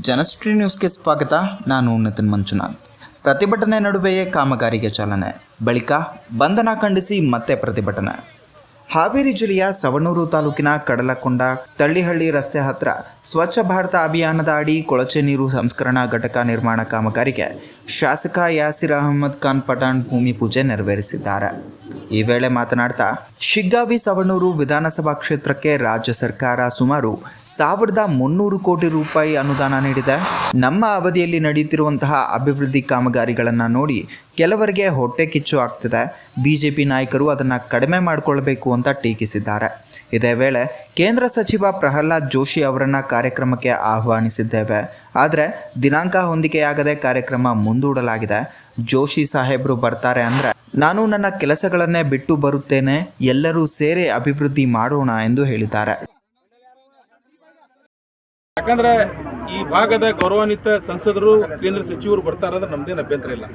ಜನಶ್ರೀ ನ್ಯೂಸ್ಗೆ ಸ್ವಾಗತ. ನಾನು ನಿತಿನ್ ಮಂಜುನಾಥ್. ಪ್ರತಿಭಟನೆ ನಡುವೆಯೇ ಕಾಮಗಾರಿಗೆ ಚಾಲನೆ, ಬಳಿಕ ಬಂಧನ ಖಂಡಿಸಿ ಮತ್ತೆ ಪ್ರತಿಭಟನೆ. ಹಾವೇರಿ ಜಿಲ್ಲೆಯ ಸವಣೂರು ತಾಲೂಕಿನ ಕಡಲಕೊಂಡ ತಳ್ಳಿಹಳ್ಳಿ ರಸ್ತೆ ಹತ್ರ ಸ್ವಚ್ಛ ಭಾರತ ಅಭಿಯಾನದ ಅಡಿ ಕೊಳಚೆ ನೀರು ಸಂಸ್ಕರಣಾ ಘಟಕ ನಿರ್ಮಾಣ ಕಾಮಗಾರಿಗೆ ಶಾಸಕ ಯಾಸಿರ್ ಅಹಮದ್ ಖಾನ್ ಪಠಾಣ್ ಭೂಮಿ ಪೂಜೆ ನೆರವೇರಿಸಿದ್ದಾರೆ. ಈ ವೇಳೆ ಮಾತನಾಡ್ತಾ, ಶಿಗ್ಗಾವಿ ಸವಣೂರು ವಿಧಾನಸಭಾ ಕ್ಷೇತ್ರಕ್ಕೆ ರಾಜ್ಯ ಸರ್ಕಾರ ಸುಮಾರು 1300 ಕೋಟಿ ರೂಪಾಯಿ ಅನುದಾನ ನೀಡಿದೆ. ನಮ್ಮ ಅವಧಿಯಲ್ಲಿ ನಡೆಯುತ್ತಿರುವಂತಹ ಅಭಿವೃದ್ಧಿ ಕಾಮಗಾರಿಗಳನ್ನು ನೋಡಿ ಕೆಲವರಿಗೆ ಹೊಟ್ಟೆ ಕಿಚ್ಚು ಆಗ್ತಿದೆ. ಬಿಜೆಪಿ ನಾಯಕರು ಅದನ್ನು ಕಡಿಮೆ ಮಾಡಿಕೊಳ್ಳಬೇಕು ಅಂತ ಟೀಕಿಸಿದ್ದಾರೆ. ಇದೇ ವೇಳೆ ಕೇಂದ್ರ ಸಚಿವ ಪ್ರಹ್ಲಾದ್ ಜೋಶಿ ಅವರನ್ನು ಕಾರ್ಯಕ್ರಮಕ್ಕೆ ಆಹ್ವಾನಿಸಿದ್ದೇವೆ, ಆದರೆ ದಿನಾಂಕ ಹೊಂದಿಕೆಯಾಗದೆ ಕಾರ್ಯಕ್ರಮ ಮುಂದೂಡಲಾಗಿದೆ. ಜೋಶಿ ಸಾಹೇಬರು ಬರ್ತಾರೆ ಅಂದರೆ ನಾನು ನನ್ನ ಕೆಲಸಗಳನ್ನೇ ಬಿಟ್ಟು ಬರುತ್ತೇನೆ, ಎಲ್ಲರೂ ಸೇರಿ ಅಭಿವೃದ್ಧಿ ಮಾಡೋಣ ಎಂದು ಹೇಳಿದ್ದಾರೆ. ಯಾಕಂದ್ರೆ ಈ ಭಾಗದ ಗೌರವಾನ್ವಿತ ಸಂಸದರು ಕೇಂದ್ರ ಸಚಿವರು ಬರ್ತಾರಂದ್ರೆ ನಮ್ದೇನು ಅಭ್ಯಂತರ ಇಲ್ಲ.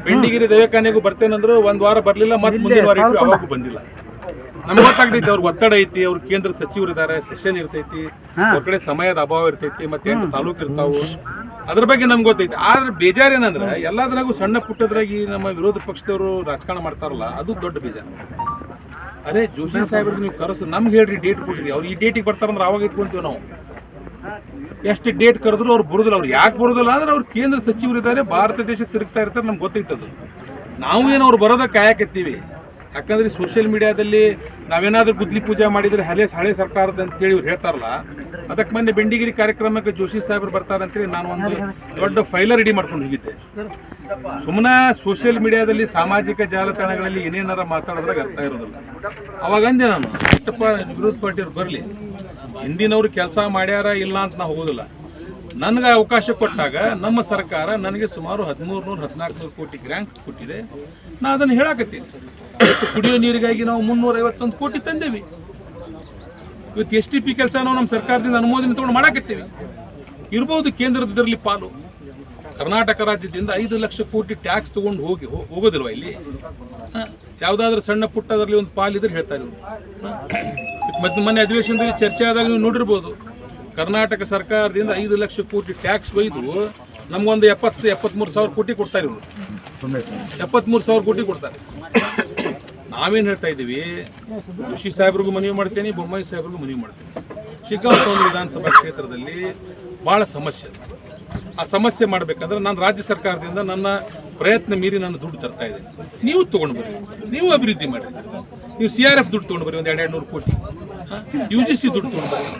ಬೆಂಡಿಗಿರಿ ದೈವಕಾನ್ಯಗೂ ಬರ್ತೇನಂದ್ರು ಒಂದ್ ವಾರ ಬರ್ಲಿಲ್ಲ, ಮತ್ತೆ ಮುಂದಿನ ವಾರ ಇಟ್ಟು ಅವಾಗೂ ಬಂದಿಲ್ಲ. ನಮ್ಗೆ ಗೊತ್ತಾಗ್ತೈತಿ ಅವ್ರಿಗೆ ಒತ್ತಡ ಐತಿ, ಅವ್ರ ಕೇಂದ್ರ ಸಚಿವರು ಇದ್ದಾರೆ, ಸೆಷನ್ ಇರ್ತೈತಿ, ಅವ್ರ ಕಡೆ ಸಮಯದ ಅಭಾವ ಇರ್ತೈತಿ, ಮತ್ತೆ 8 ತಾಲೂಕು ಇರ್ತಾವು, ಅದ್ರ ಬಗ್ಗೆ ನಮ್ಗೆ ಗೊತ್ತೈತಿ. ಆದ್ರೆ ಬೇಜಾರೇನಂದ್ರೆ ಎಲ್ಲದ್ರಾಗೂ ಸಣ್ಣ ಪುಟ್ಟದ್ರಾಗಿ ನಮ್ಮ ವಿರೋಧ ಪಕ್ಷದವರು ರಾಜಕಾರಣ ಮಾಡ್ತಾರಲ್ಲ, ಅದು ದೊಡ್ಡ ಬೇಜಾರು. ಅದೇ ಜೋಶಿ ಸಾಹೇಬ್ರಿಗೆ ನೀವು ಕರೆಸ್ ನಮ್ಗೆ ಹೇಳ್ರಿ, ಡೇಟ್ ಕೊಡ್ರಿ, ಅವ್ರು ಈ ಡೇಟಿಗೆ ಬರ್ತಾರಂದ್ರೆ ಅವಾಗ ಇಟ್ಕೊಂತೀವಿ ನಾವು. ಎಷ್ಟು ಡೇಟ್ ಕರೆದ್ರು ಅವ್ರು ಬರುದಿಲ್ಲ. ಅವ್ರು ಯಾಕೆ ಬರುದಿಲ್ಲ ಅಂದ್ರೆ ಅವ್ರು ಕೇಂದ್ರ ಸಚಿವರು ಇದ್ದಾರೆ, ಭಾರತ ದೇಶ ತಿರುಗ್ತಾ ಇರ್ತಾರೆ, ನಮ್ಗೆ ಗೊತ್ತೈತದು. ನಾವು ಏನು ಅವ್ರು ಬರೋದಕ್ಕೆ ಕಾಯಕತ್ತೀವಿ. ಯಾಕಂದ್ರೆ ಸೋಷಿಯಲ್ ಮೀಡಿಯಾದಲ್ಲಿ ನಾವೇನಾದ್ರೂ ಗುದ್ಲಿ ಪೂಜೆ ಮಾಡಿದ್ರೆ ಹಳೆ ಸರ್ಕಾರದ ಅಂತೇಳಿ ಇವ್ರು ಹೇಳ್ತಾರಲ್ಲ, ಅದಕ್ಕೆ ಮೊನ್ನೆ ಬೆಂಡಿಗಿರಿ ಕಾರ್ಯಕ್ರಮಕ್ಕೆ ಜೋಶಿ ಸಾಹೇಬ್ರು ಬರ್ತಾರಂತೇಳಿ ನಾನು ಒಂದು ದೊಡ್ಡ ಫೈಲರ್ ರೆಡಿ ಮಾಡ್ಕೊಂಡು ಹೋಗಿದ್ದೆ. ಸುಮ್ಮನೆ ಸೋಷಿಯಲ್ ಮೀಡಿಯಾದಲ್ಲಿ ಸಾಮಾಜಿಕ ಜಾಲತಾಣಗಳಲ್ಲಿ ಏನೇನಾರ ಮಾತಾಡೋದ್ರಾಗ ಅರ್ಥ ಇರೋದಿಲ್ಲ. ಅವಾಗಂದೆ ನಾನು ಇಷ್ಟಪ್ಪ ವಿರೋಧ ಪಾರ್ಟಿಯವ್ರು ಬರಲಿ, ಹಿಂದಿನವ್ರು ಕೆಲಸ ಮಾಡ್ಯಾರ ಇಲ್ಲ ಅಂತ ನಾ ಹೋಗೋದಿಲ್ಲ. ನನಗೆ ಅವಕಾಶ ಕೊಟ್ಟಾಗ ನಮ್ಮ ಸರ್ಕಾರ ನನಗೆ ಸುಮಾರು 1300-1400 ಕೋಟಿ ಗ್ರ್ಯಾಂಟ್ ಕೊಟ್ಟಿದೆ. ನಾ ಅದನ್ನು ಹೇಳಾಕತ್ತೀನಿ. ಕುಡಿಯೋ ನೀರಿಗಾಗಿ ನಾವು 351 ಕೋಟಿ ತಂದೇವಿ. ಇವತ್ತು STP ಕೆಲಸ ನಾವು ನಮ್ಮ ಸರ್ಕಾರದಿಂದ ಅನುಮೋದನೆ ತಗೊಂಡು ಮಾಡಾಕತ್ತೀವಿ. ಇರ್ಬೋದು ಕೇಂದ್ರದ ಇದರಲ್ಲಿ ಪಾಲು. ಕರ್ನಾಟಕ ರಾಜ್ಯದಿಂದ 5 ಲಕ್ಷ ಕೋಟಿ ಟ್ಯಾಕ್ಸ್ ತಗೊಂಡು ಹೋಗೋದಿಲ್ವ ಇಲ್ಲಿ? ಯಾವುದಾದ್ರೂ ಸಣ್ಣ ಪುಟ್ಟದರಲ್ಲಿ ಒಂದು ಪಾಲಿದ್ರೆ ಹೇಳ್ತಾರೆ. ಮತ್ತೆ ಮೊನ್ನೆ ಅಧಿವೇಶನದಲ್ಲಿ ಚರ್ಚೆ ಆದಾಗ ನೀವು ನೋಡಿರ್ಬೋದು, ಕರ್ನಾಟಕ ಸರ್ಕಾರದಿಂದ 5 ಲಕ್ಷ ಕೋಟಿ ಟ್ಯಾಕ್ಸ್ ಒಯ್ದು ನಮಗೊಂದು 73 ಸಾವಿರ ಕೋಟಿ ಕೊಡ್ತಾರೆ. ಇವರು 73 ಸಾವಿರ ಕೋಟಿ ಕೊಡ್ತಾರೆ. ನಾವೇನು ಹೇಳ್ತಾ ಇದ್ದೀವಿ, ಜೋಶಿ ಸಾಹೇಬ್ರಿಗೂ ಮನವಿ ಮಾಡ್ತೇನೆ, ಬೊಮ್ಮಾಯಿ ಸಾಹೇಬ್ರಿಗೂ ಮನವಿ ಮಾಡ್ತೇನೆ. ಶಿಗ್ಗಾವಿ ವಿಧಾನಸಭಾ ಕ್ಷೇತ್ರದಲ್ಲಿ ಭಾಳ ಸಮಸ್ಯೆ. ಆ ಸಮಸ್ಯೆ ಮಾಡಬೇಕಂದ್ರೆ ನಾನು ರಾಜ್ಯ ಸರ್ಕಾರದಿಂದ ನನ್ನ ಪ್ರಯತ್ನ ಮೀರಿ ನಾನು ದುಡ್ಡು ತರ್ತಾ ಇದ್ದೇನೆ. ನೀವು ತೊಗೊಂಡು ಬರ್ರಿ, ನೀವು ಅಭಿವೃದ್ಧಿ ಮಾಡಿರಿ. ನೀವು CRF ದುಡ್ಡು ತೊಗೊಂಡು ಬರ್ರಿ, ಒಂದು 200 ಕೋಟಿ. UGC ದುಡ್ಡು ತೊಗೊಂಡು ಬರ್ರಿ,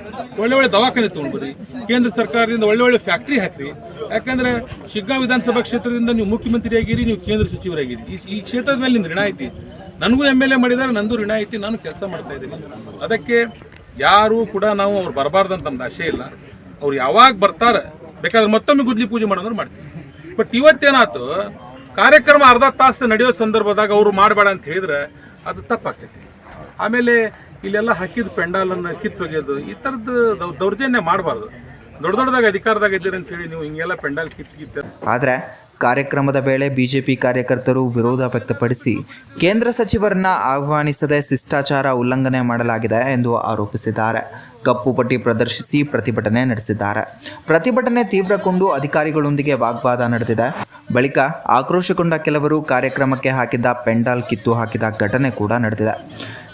ಒಳ್ಳೆ ದವಾಖಾನೆ ತೊಗೊಂಡು ಬರ್ರಿ. ಕೇಂದ್ರ ಸರ್ಕಾರದಿಂದ ಒಳ್ಳೆ ಫ್ಯಾಕ್ಟ್ರಿ ಹಾಕ್ರಿ. ಯಾಕಂದ್ರೆ ಶಿಗ್ಗಾವಿ ವಿಧಾನಸಭಾ ಕ್ಷೇತ್ರದಿಂದ ನೀವು ಮುಖ್ಯಮಂತ್ರಿ ಆಗಿರಿ, ನೀವು ಕೇಂದ್ರ ಸಚಿವರಾಗಿರಿ. ಈ ಕ್ಷೇತ್ರದ ಮೇಲೆ ನಿಮ್ದು ಋಣ ಐತಿ. ನನಗೂ MLA ಮಾಡಿದ್ದಾರೆ, ನಂದು ಋಣ ಐತಿ, ನಾನು ಕೆಲಸ ಮಾಡ್ತಾ ಇದ್ದೀನಿ. ಅದಕ್ಕೆ ಯಾರೂ ಕೂಡ ನಾವು ಅವ್ರು ಬರಬಾರ್ದಂತ ನಮ್ದು ಆಶೆ ಇಲ್ಲ. ಅವ್ರು ಯಾವಾಗ ಬರ್ತಾರೆ ಬೇಕಾದ್ರೆ ಮತ್ತೊಮ್ಮೆ ಗುದ್ಲಿ ಪೂಜೆ ಮಾಡೋದ್ರೆ ಮಾಡ್ತೀವಿ. ಬಟ್ ಇವತ್ತೇನಾಯ್ತು, ಕಾರ್ಯಕ್ರಮ ಅರ್ಧ ತಾಸು ನಡೆಯೋ ಸಂದರ್ಭದಾಗ ಅವರು ಮಾಡಬೇಡ ಅಂತ ಹೇಳಿದ್ರೆ ಅದು ತಪ್ಪಾಗ್ತೈತಿ. ಆಮೇಲೆ ಇಲ್ಲೆಲ್ಲ ಹಾಕಿದ ಪೆಂಡಾಲನ್ನು ಕಿತ್ತೊಗೆಯೋದು, ಈ ಥರದ್ದು ದೌರ್ಜನ್ಯ ಮಾಡಬಾರ್ದು. ದೊಡ್ಡದಾಗ ಅಧಿಕಾರದಾಗ ಇದ್ದೀರಿ ಅಂತೇಳಿ ನೀವು ಹಿಂಗೆಲ್ಲ ಪೆಂಡಾಲ್ ಕಿತ್ತ. ಆದರೆ ಕಾರ್ಯಕ್ರಮದ ವೇಳೆ ಬಿಜೆಪಿ ಕಾರ್ಯಕರ್ತರು ವಿರೋಧ ವ್ಯಕ್ತಪಡಿಸಿ ಕೇಂದ್ರ ಸಚಿವರನ್ನ ಆಹ್ವಾನಿಸದೆ ಶಿಷ್ಟಾಚಾರ ಉಲ್ಲಂಘನೆ ಮಾಡಲಾಗಿದೆ ಎಂದು ಆರೋಪಿಸಿದ್ದಾರೆ. ಕಪ್ಪು ಪಟ್ಟಿ ಪ್ರದರ್ಶಿಸಿ ಪ್ರತಿಭಟನೆ ನಡೆಸಿದ್ದಾರೆ. ಪ್ರತಿಭಟನೆ ತೀವ್ರಗೊಂಡು ಅಧಿಕಾರಿಗಳೊಂದಿಗೆ ವಾಗ್ವಾದ ನಡೆದಿದೆ. ಬಳಿಕ ಆಕ್ರೋಶಗೊಂಡ ಕೆಲವರು ಕಾರ್ಯಕ್ರಮಕ್ಕೆ ಹಾಕಿದ್ದ ಪೆಂಡಾಲ್ ಕಿತ್ತು ಹಾಕಿದ ಘಟನೆ ಕೂಡ ನಡೆದಿದೆ.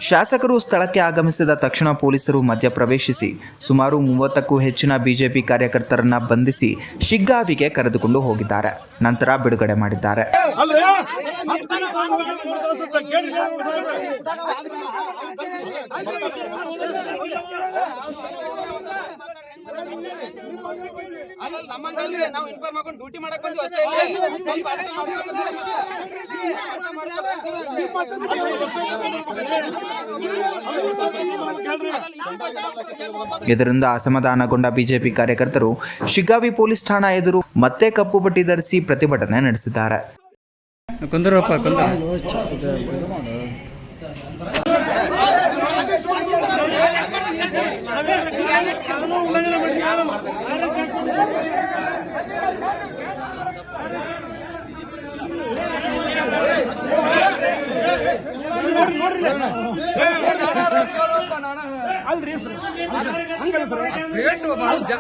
ಶಾಸಕರು ಸ್ಥಳಕ್ಕೆ ಆಗಮಿಸಿದ ತಕ್ಷಣ ಪೊಲೀಸರು ಮಧ್ಯಪ್ರವೇಶಿಸಿ ಸುಮಾರು 30ಕ್ಕೂ ಹೆಚ್ಚಿನ ಬಿಜೆಪಿ ಕಾರ್ಯಕರ್ತರನ್ನ ಬಂಧಿಸಿ ಶಿಗ್ಗಾವಿಗೆ ಕರೆದುಕೊಂಡು ಹೋಗಿದ್ದಾರೆ. ನಂತರ ಬಿಡುಗಡೆ ಮಾಡಿದ್ದಾರೆ. ನಾವು ಇನ್ಫಾರ್ಮ್ ಮಾಡ್ಕೊಂಡು ಡ್ಯೂಟಿ ಮಾಡಕ್ ಬಂದ್ವಿ ಅಷ್ಟೇ. ಇದರಿಂದ ಅಸಮಾಧಾನಗೊಂಡ ಬಿಜೆಪಿ ಕಾರ್ಯಕರ್ತರು ಶಿಗ್ಗಾವಿ ಪೊಲೀಸ್ ಠಾಣಾ ಎದುರು ಮತ್ತೆ ಕಪ್ಪು ಪಟ್ಟಿ ಧರಿಸಿ ಪ್ರತಿಭಟನೆ ನಡೆಸಿದ್ದಾರೆ.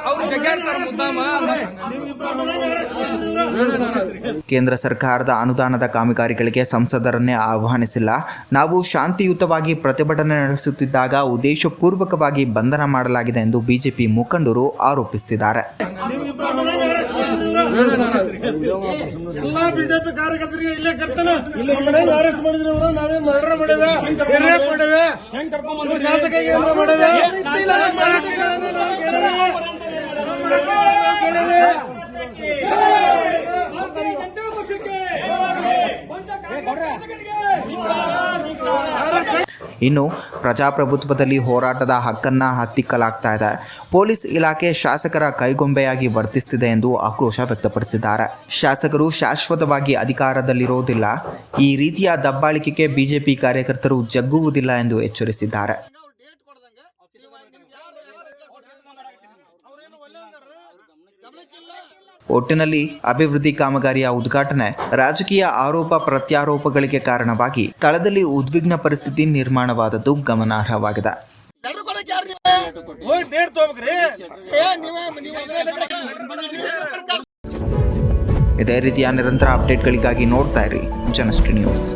ಅವ್ರು ಜಗ್ಗಾಡ್ತಾರ ಮುದ್ದಾಮ. ಕೇಂದ್ರ ಸರ್ಕಾರದ ಅನುದಾನದ ಕಾಮಗಾರಿಗಳಿಗೆ ಸಂಸದರನ್ನೇ ಆಹ್ವಾನಿಸಿಲ್ಲ. ನಾವು ಶಾಂತಿಯುತವಾಗಿ ಪ್ರತಿಭಟನೆ ನಡೆಸುತ್ತಿದ್ದಾಗ ಉದ್ದೇಶಪೂರ್ವಕವಾಗಿ ಬಂಧನ ಮಾಡಲಾಗಿದೆ ಎಂದು ಬಿಜೆಪಿ ಮುಖಂಡರು ಆರೋಪಿಸುತ್ತಿದ್ದಾರೆ. ಎಲ್ಲಾ ಬಿಜೆಪಿ ಕಾರ್ಯಕರ್ತರಿಗೆ ಇಲ್ಲೇ ಕರ್ತಾನೆ ಅರೆಸ್ಟ್ ಮಾಡಿದ್ರೆ ನಾವೇನ್ ಮರ್ಡರ್ ಮಾಡೇವೆ, ರೇಪ್ ಮಾಡೇವೆ, ಶಾಸಕರಿಗೆ ಮಾಡೇವೆ. ಇನ್ನು ಪ್ರಜಾಪ್ರಭುತ್ವದಲ್ಲಿ ಹೋರಾಟದ ಹಕ್ಕನ್ನು ಹತ್ತಿಕ್ಕಲಾಗ್ತಾ ಇದೆ. ಪೊಲೀಸ್ ಇಲಾಖೆ ಶಾಸಕರ ಕೈಗೊಂಬೆಯಾಗಿ ವರ್ತಿಸುತ್ತಿದೆ ಎಂದು ಆಕ್ರೋಶ ವ್ಯಕ್ತಪಡಿಸಿದ್ದಾರೆ. ಶಾಸಕರು ಶಾಶ್ವತವಾಗಿ ಅಧಿಕಾರದಲ್ಲಿರೋದಿಲ್ಲ. ಈ ರೀತಿಯ ದಬ್ಬಾಳಿಕೆಗೆ ಬಿಜೆಪಿ ಕಾರ್ಯಕರ್ತರು ಜಗ್ಗುವುದಿಲ್ಲ ಎಂದು ಎಚ್ಚರಿಸಿದ್ದಾರೆ. ಒಟ್ಟಿನಲ್ಲಿ ಅಭಿವೃದ್ಧಿ ಕಾಮಗಾರಿಯ ಉದ್ಘಾಟನೆ ರಾಜಕೀಯ ಆರೋಪ ಪ್ರತ್ಯಾರೋಪಗಳಿಗೆ ಕಾರಣವಾಗಿ ಸ್ಥಳದಲ್ಲಿ ಉದ್ವಿಗ್ನ ಪರಿಸ್ಥಿತಿ ನಿರ್ಮಾಣವಾದದ್ದು ಗಮನಾರ್ಹವಾಗಿದೆ. ಇದೇ ರೀತಿಯ ನಿರಂತರ ಅಪ್ಡೇಟ್ಗಳಿಗಾಗಿ ನೋಡ್ತಾ ಇರಿ ಜನಶ್ರೀ ನ್ಯೂಸ್.